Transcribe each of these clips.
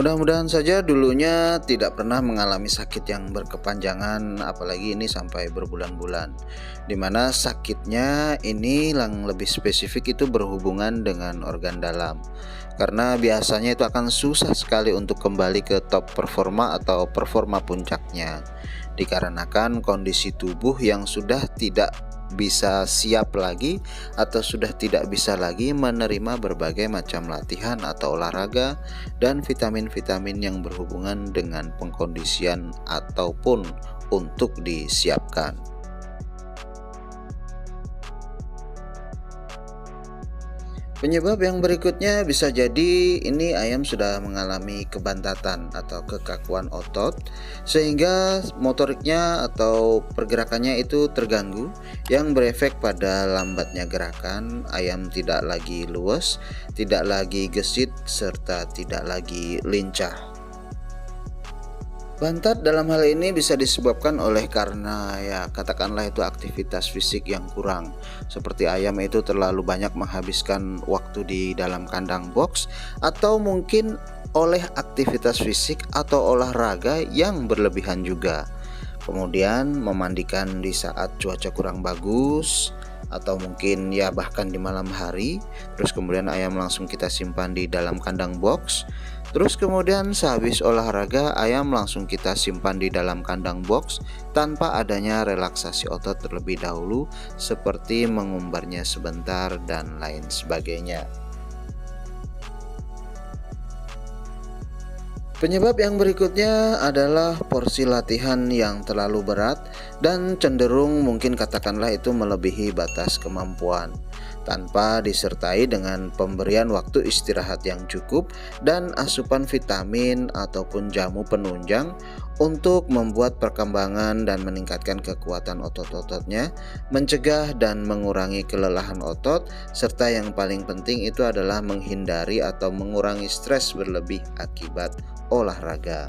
Mudah-mudahan saja dulunya tidak pernah mengalami sakit yang berkepanjangan, apalagi ini sampai berbulan-bulan. Dimana sakitnya ini yang lebih spesifik itu berhubungan dengan organ dalam. Karena biasanya itu akan susah sekali untuk kembali ke top performa atau performa puncaknya. Dikarenakan kondisi tubuh yang sudah tidak bisa siap lagi atau sudah tidak bisa lagi menerima berbagai macam latihan atau olahraga dan vitamin-vitamin yang berhubungan dengan pengkondisian ataupun untuk disiapkan. Penyebab yang berikutnya bisa jadi ini ayam sudah mengalami kebantatan atau kekakuan otot sehingga motoriknya atau pergerakannya itu terganggu yang berefek pada lambatnya gerakan. Ayam tidak lagi luwes, tidak lagi gesit, serta tidak lagi lincah. Bantat dalam hal ini bisa disebabkan oleh karena katakanlah itu aktivitas fisik yang kurang. Seperti ayam itu terlalu banyak menghabiskan waktu di dalam kandang box, atau mungkin oleh aktivitas fisik atau olahraga yang berlebihan juga. Kemudian memandikan di saat cuaca kurang bagus, atau mungkin bahkan di malam hari. Terus kemudian ayam langsung kita simpan di dalam kandang box. Terus kemudian sehabis olahraga ayam langsung kita simpan di dalam kandang box tanpa adanya relaksasi otot terlebih dahulu seperti mengumbarnya sebentar dan lain sebagainya. Penyebab yang berikutnya adalah porsi latihan yang terlalu berat dan cenderung mungkin katakanlah itu melebihi batas kemampuan, tanpa disertai dengan pemberian waktu istirahat yang cukup dan asupan vitamin ataupun jamu penunjang untuk membuat perkembangan dan meningkatkan kekuatan otot-ototnya, mencegah dan mengurangi kelelahan otot, serta yang paling penting itu adalah menghindari atau mengurangi stres berlebih akibat olahraga.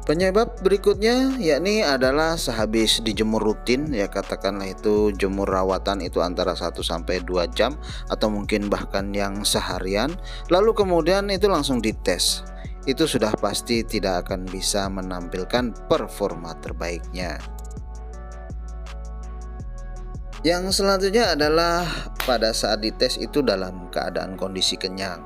Penyebab berikutnya yakni adalah sehabis dijemur rutin, katakanlah itu jemur rawatan itu antara 1 sampai 2 jam atau mungkin bahkan yang seharian, lalu kemudian itu langsung dites. Itu sudah pasti tidak akan bisa menampilkan performa terbaiknya. Yang selanjutnya adalah pada saat dites itu dalam keadaan kondisi kenyang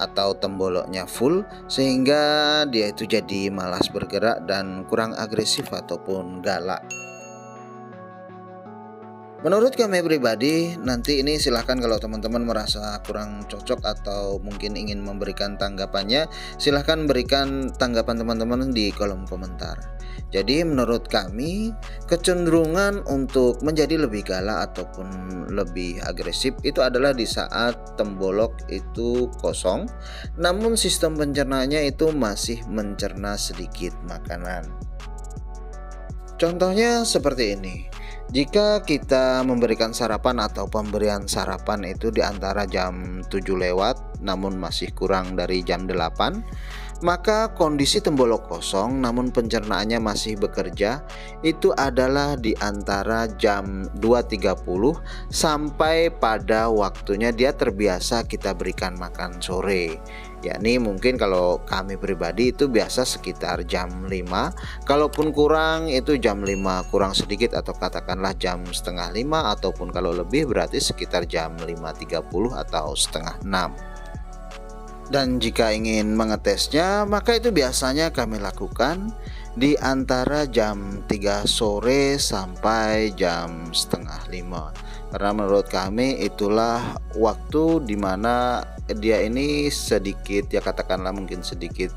atau temboloknya full sehingga dia itu jadi malas bergerak dan kurang agresif ataupun galak. Menurut kami pribadi, nanti ini silahkan kalau teman-teman merasa kurang cocok atau mungkin ingin memberikan tanggapannya, silahkan berikan tanggapan teman-teman di kolom komentar. Jadi menurut kami, kecenderungan untuk menjadi lebih galak ataupun lebih agresif itu adalah di saat tembolok itu kosong, namun sistem pencernaannya itu masih mencerna sedikit makanan. Contohnya seperti ini. Jika kita memberikan sarapan atau pemberian sarapan itu di antara jam 7 lewat namun masih kurang dari jam 8, maka kondisi tembolok kosong namun pencernaannya masih bekerja itu adalah di antara jam 2.30 sampai pada waktunya dia terbiasa kita berikan makan sore. Yakni mungkin kalau kami pribadi itu biasa sekitar jam 5, kalaupun kurang itu jam 5 kurang sedikit atau katakanlah jam setengah 5, ataupun kalau lebih berarti sekitar jam 5.30 atau setengah 6. Dan jika ingin mengetesnya maka itu biasanya kami lakukan di antara jam 3 sore sampai jam setengah 5. Karena menurut kami itulah waktu dimana dia ini sedikit katakanlah mungkin sedikit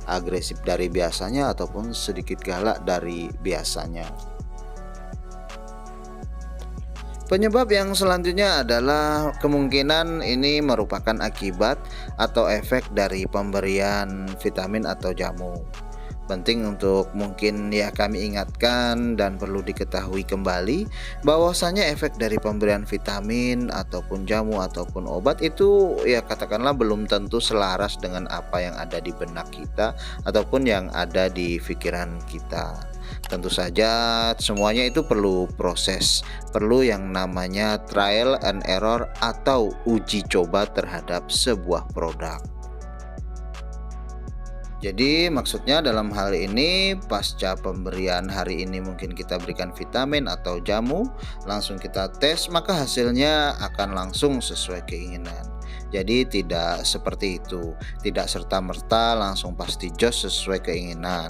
agresif dari biasanya ataupun sedikit galak dari biasanya. Penyebab yang selanjutnya adalah kemungkinan ini merupakan akibat atau efek dari pemberian vitamin atau jamu. Penting untuk mungkin ya kami ingatkan dan perlu diketahui kembali bahwasanya efek dari pemberian vitamin ataupun jamu ataupun obat itu ya katakanlah belum tentu selaras dengan apa yang ada di benak kita ataupun yang ada di pikiran kita. Tentu saja semuanya itu perlu proses, perlu yang namanya trial and error atau uji coba terhadap sebuah produk. Jadi maksudnya dalam hal ini pasca pemberian hari ini mungkin kita berikan vitamin atau jamu, langsung kita tes maka hasilnya akan langsung sesuai keinginan. Jadi tidak seperti itu, tidak serta-merta langsung pasti jos sesuai keinginan.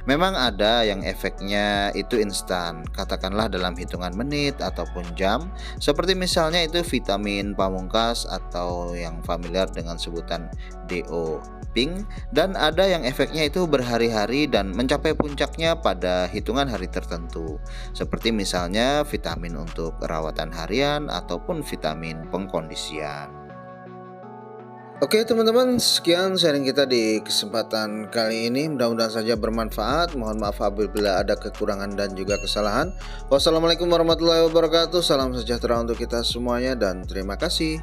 Memang ada yang efeknya itu instan, katakanlah dalam hitungan menit ataupun jam, seperti misalnya itu vitamin pamungkas atau yang familiar dengan sebutan DO Pink, dan ada yang efeknya itu berhari-hari dan mencapai puncaknya pada hitungan hari tertentu, seperti misalnya vitamin untuk perawatan harian ataupun vitamin pengkondisian. Oke teman-teman, sekian sharing kita di kesempatan kali ini. Mudah-mudahan saja bermanfaat. Mohon maaf apabila ada kekurangan dan juga kesalahan. Wassalamualaikum warahmatullahi wabarakatuh. Salam sejahtera untuk kita semuanya dan terima kasih.